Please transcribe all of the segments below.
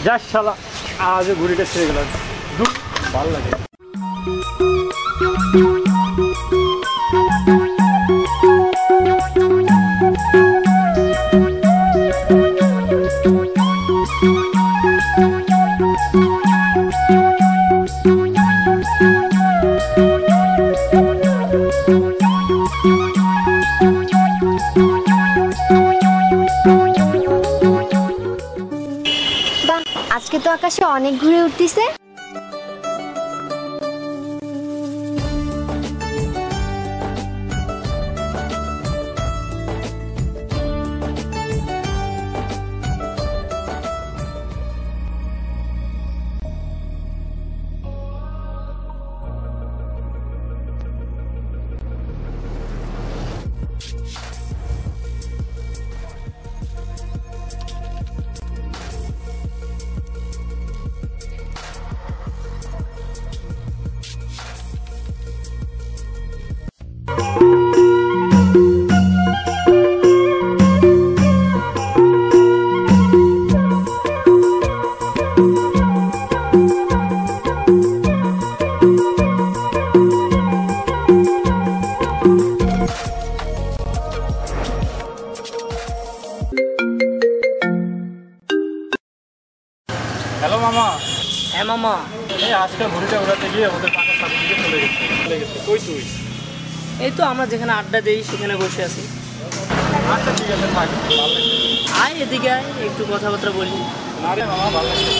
যা শালা আজ ঘুড়িটা ছেড়ে গেল, ভালো লাগে। আজকে তো আকাশে অনেক ঘুরে উঠতেছে। হ্যালো মামা। হ্যাঁ মামা, এই আজকে ঘুড়িটা উড়াতে গিয়ে ওদের পাখার সামনে দিকে চলে গেছে। কই তুই? এই তো আমরা যেখানে আড্ডা দিই সেখানে বসে আছি। আচ্ছা ঠিক আছে, থাক। ভালো লাগছে। আয় এদিকে আয়, একটু কথাবার্তা বলি। না রে মামা, ভালো লাগছে।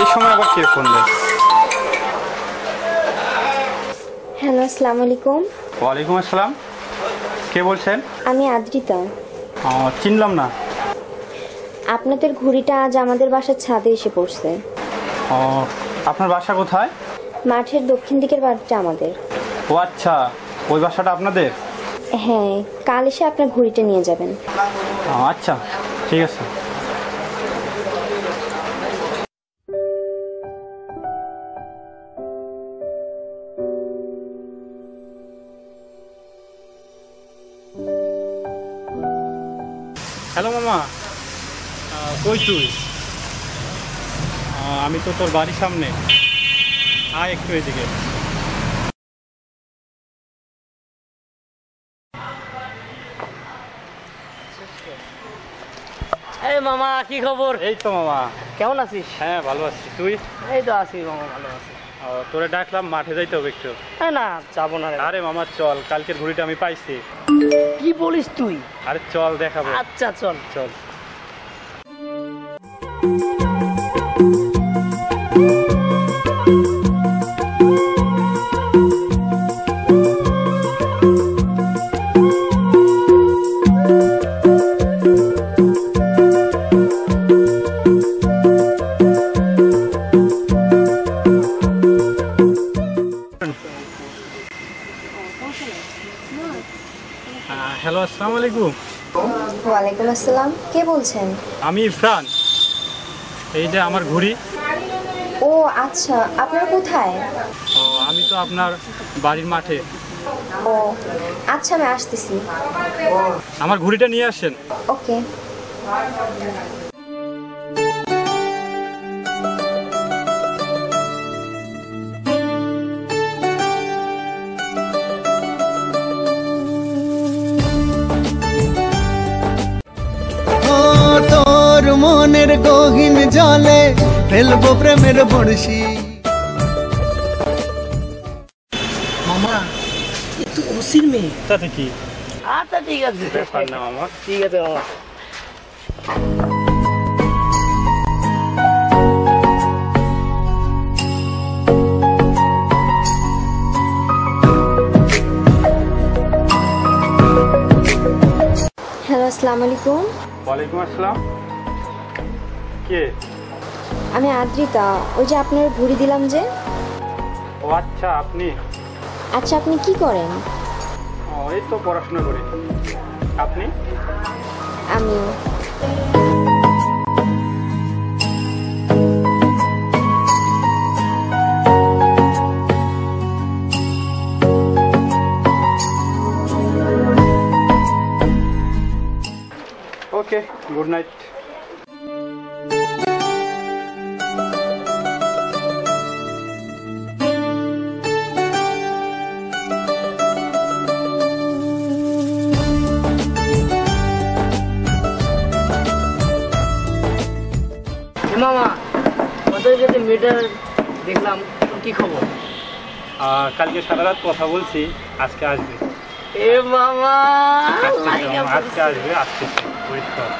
এই সময় আবার কে ফোন দেয়? হ্যালো, আসসালামু আলাইকুম। ওয়ালাইকুম আসসালাম। কে বলছেন? আমি আদ্রিতা। চিনলাম না। আপনাদের ঘুড়িটা আজ আমাদের বাসার ছাদে এসে পড়ছে। আপনার বাসা কোথায়? মাঠের দক্ষিণ দিকের বাড়িটা আমাদের। ও আচ্ছা, ওই বাসাটা আপনাদের? হ্যাঁ, কাল এসে আপনার ঘুড়িটা নিয়ে যাবেন। আচ্ছা ঠিক আছে। হ্যালো মামা, কই তুই? আমি তো তোর বাড়ির সামনে। আয় একটু এদিকে। এই মামা, কি খবর? এই তো মামা। কেমন আছিস? হ্যাঁ ভালো আছি, তুই? এই তো আছি মামা, ভালো আছি। তোরে ডাকলাম, মাঠে যাইতে হবে একটু। না যাবো না রে। আরে মামা চল, কালকের ঘুড়িটা আমি পাইছি। কি বলিস তুই? আরে চল দেখাবো। আচ্ছা চল চল। হ্যালো, আসসালামু আলাইকুম। ওয়ালাইকুম আসসালাম। কে বলছেন? আমি ইরফান। এই যে আমার ঘুড়ি। ও আচ্ছা, আপনারা কোথায়? আমি তো আপনার বাড়ির মাঠে। ও আচ্ছা, আমি আসতেছি। আমার ঘুড়িটা নিয়ে আসেন। ওকে। জলে ফেলবো প্রেমের বড়শি। মামা এ তো ওসির মেয়ে। তাতে কি আচ্ছা ঠিক আছে, ব্যাপার না মামা। ঠিক আছে মামা। হ্যালো, আসসালামু আলাইকুম। ওয়ালাইকুম আসসালাম। কে? আমি আদ্রিতা, ওই যে আপনার ঘুড়ি দিলাম যে। ও আচ্ছা, আপনি? আচ্ছা, আপনি কি করেন? ও এই তো পড়াশোনা করি। আপনি? আমিও। ওকে, গুড নাইট। মামা ওদের কাছে মেয়েটার দেখলাম, কি খবর? কালকে সারা রাত কথা বলছি, আজকে আসবে। এ মামা আজকে আসবে, আজকে ওয়েট কর।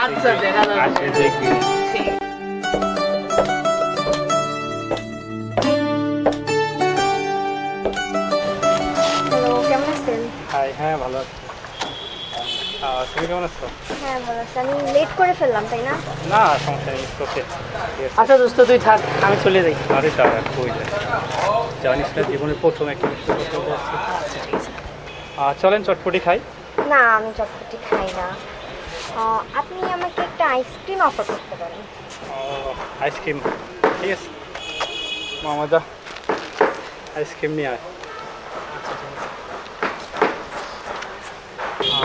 আচ্ছা দেখা যাবে। আসবে, দেখবি। হ্যালো, কেমন আছেন? হাই, হ্যাঁ ভালো আছি। তুমি কেমন আছো? হ্যাঁ, ভালো আছি। আমি লেট করে ফেললাম, তাই না? না, সমস্যা নেই, ওকে। আচ্ছা দোস্ত তুই থাক, আমি চলে যাই। আরে তারা কই যায়, জানিস না জীবনের প্রথম একটা বিষয় করতে যাচ্ছি। আচ্ছা ঠিক আছে। চলেন চটপটি খাই। না, আমি চটপটি খাই না। আপনি আমাকে একটা আইসক্রিম অফার করতে পারেন। আইসক্রিম, ঠিক আছে মামা, যা আইসক্রিম নিয়ে আয়।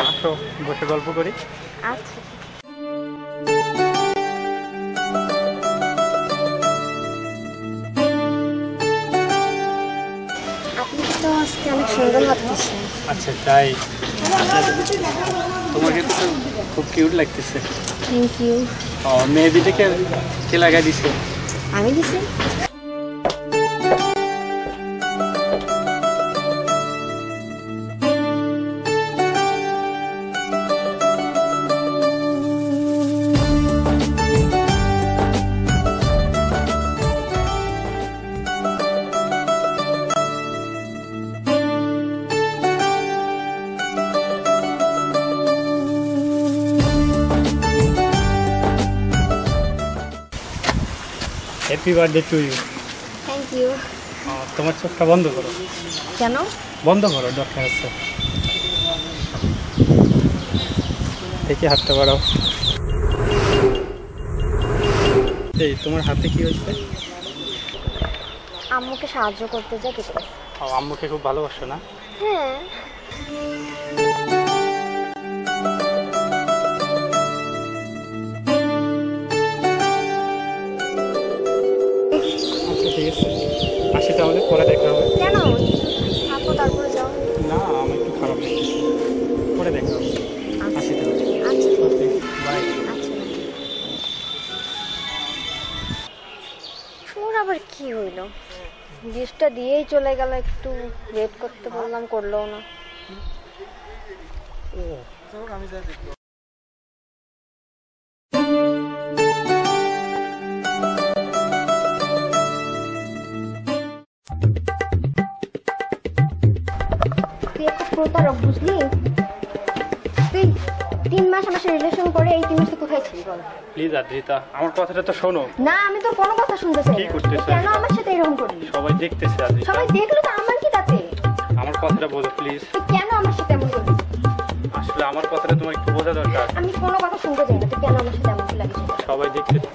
আসো, বসে গল্প করি। আচ্ছা। আপনি তো আজকে অনেক সুন্দর লাগতেছে। আচ্ছা তাই? তোমাকে তো খুব কিউট লাগতেছে। Thank you. মেহেদিটা কে লাগাই দিছে? আমি দিছি। Happy birthday to you. Thank you. তোমার চোখটা বন্ধ করো। কেন? বন্ধ করো, দরকার আছে। দেখি হাতটা বাড়াও। এই তোমার হাতে কি হয়েছে? আম্মুকে সাহায্য করতে যা কেটে গেছে। আম্মুকে খুব ভালোবাসো না? হ্যাঁ। আচ্ছা ঠিক আছে, আসি তাহলে, পরে দেখা হবে। কেন? থাকো, তারপরে যাও। না, আমার একটু খারাপ লাগতেছে, পরে দেখা হবে। আসি তাহলে। আচ্ছা। ওকে, বাই। আচ্ছা। ওর আবার কি হইল? গিফটটা দিয়েই চলে গেল, একটু ওয়েট করতে বললাম, করলোও না। আমি যাই দেখবো। তুই একটা প্রতারক, বুঝলি? তুই 3 মাস আমার সাথে রিলেশন করে এই 3 মাসে কোথায় ছিলি বল? প্লিজ আদ্রিতা, আমার কথাটা তো শোনো। না, আমি তো কোনো কথা শুনতে চাই কি না। করতেছ? তুই কেন আমার সাথে এরকম করলি? সবাই দেখতেছে আদ্রিতা, সবাই দেখলো তো আমার কি তাতে? আমার কথাটা বোঝো প্লিজ। তুই কেন আমার সাথে এমন করলি? আসলে আমার কথাটা তোমার একটু বোঝা দরকার। আমি কোনো কথা শুনতে চাই না, তুই কেন আমার সাথে এমন কি লাগিস? সবাই দেখতেছে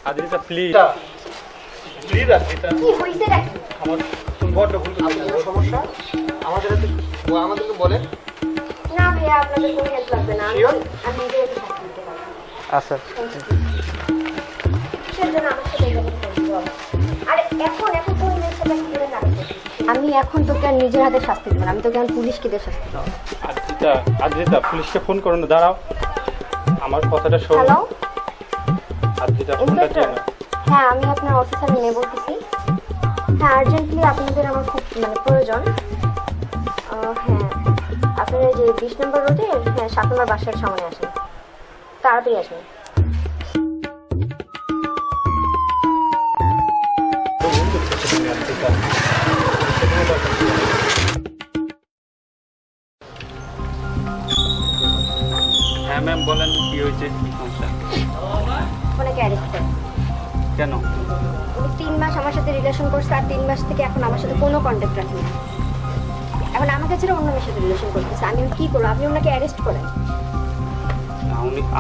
আদ্রিতা, প্লিজ প্লিজ আদ্রিতা। কি হইছে নাকি? আমার তুমি বড় ভুল করছো। সমস্যা আমাদেরকে বলেন। না ভাইয়া, আপনাদের কোনো হেল্প লাগবে না। আমি নিজে একটু সাথে দিতে পারবো। আচ্ছা, সেজন্য আমার সাথে এরকম করলি বল? আরে এখন কোন মেয়ের সাথে কিভাবে নাটক করছিস? আমি এখন তোকে আর নিজের হাতে শাস্তি দেবো না, আমি তোকে এখন পুলিশকে দিয়ে শাস্তি দেবো। আদ্রিতা, আদ্রিতা পুলিশকে ফোন করো না, দাঁড়াও। আমার কথাটা শোনো। হ্যালো আপনি তো ফোনটা ইন্সপেক্টর, হ্যাঁ আমি আপনার অফিসার নিয়ে বলতেছি। হ্যাঁ আর্জেন্টলি আপনাদের আমার খুব প্রয়োজন। হ্যাঁ আপনার এই যে 20 নম্বর রোডে, হ্যাঁ 7 নম্বর বাসার সামনে আসেন, তাড়াতাড়ি আসেন। হ্যাঁ ম্যাম বলেন, কি হয়েছে, কি সমস্যা? ওনাকে অ্যারেস্ট করেন। কেন? উনি 3 মাস আমার সাথে রিলেশন করছে, আর 3 মাস থেকে এখন আমার সাথে কোনো কন্ট্যাক্ট রাখেন না। এখন আমাকে ছেড়ে অন্য মেয়ের সাথে রিলেশন করতেছে। আমি কি করবো? আপনি ওনাকে অ্যারেস্ট করেন।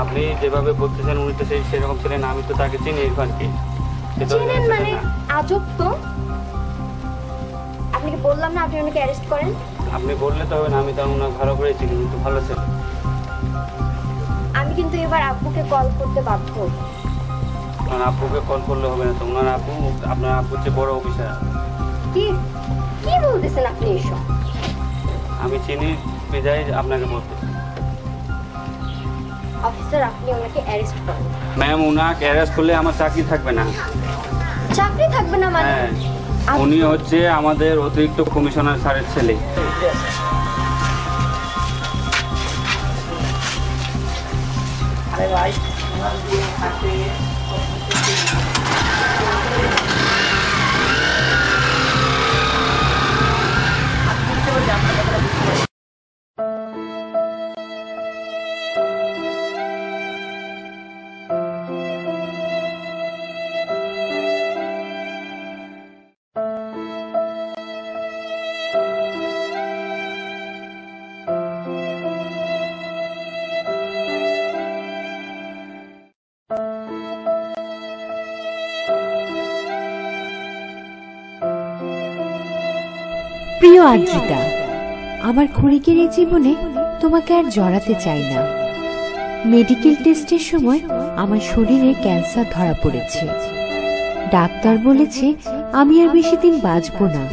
আপনি যেভাবে বলতেছেন উনি তো সেরকম ছিলেন, আমি তো তাকে চিনি ইরফানকে। চিনেন মানে? আজব তো। আপনাকে বললাম না আপনি ওনাকে অ্যারেস্ট করেন। আপনি বললে তো হবে না, আমি তো ওনাকে ভালো করে চিনি, কিন্তু ভালো ছিল। আমি কিন্তু এবার আব্বুকে কল করতে বাধ্য। কারণ আব্বুকে কল করলে হবে না তো, ওনার আব্বু, আপনার আব্বুর চেয়ে বড় অফিসার। কি কি বলতেছেন আপনি এসব? আমি চিনি বিদায় আপনাকে বলতেছি। অফিসার আপনি ওনাকে অ্যারেস্ট করেন। ম্যাম ওনাকে অ্যারেস্ট করলে আমার চাকরি থাকবে না। চাকরি থাকবে না মানে? হ্যাঁ, উনি হচ্ছে আমাদের অতিরিক্ত কমিশনার স্যারের ছেলে। আরে ভাই আমার দিয়ে থাকে প্রিয় আদ্রিতা, আমার ক্ষণিকের এই জীবনে তোমাকে আর জড়াতে চাই না। মেডিকেল টেস্টের সময় আমার শরীরে ক্যান্সার ধরা পড়েছে। ডাক্তার বলেছে আমি আর বেশি দিন বাঁচব না,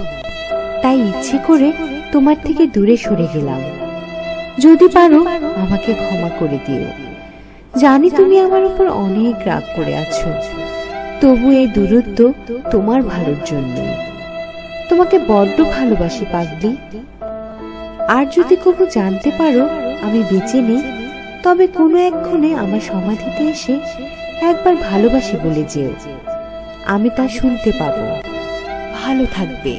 তাই ইচ্ছে করে তোমার থেকে দূরে সরে গেলাম। যদি পারো আমাকে ক্ষমা করে দিও। জানি তুমি আমার উপর অনেক রাগ করে আছো, তবু এই দূরত্ব তোমার ভালোর জন্য। তোমাকে বড্ড ভালোবাসি পাগলি। আর যদি কবু জানতে পারো আমি বেঁচে নেই, তবে কোনো একক্ষণে আমার সমাধিতে এসে একবার ভালোবাসি বলে যেও, আমি তা শুনতে পাবো। ভালো থাকবে।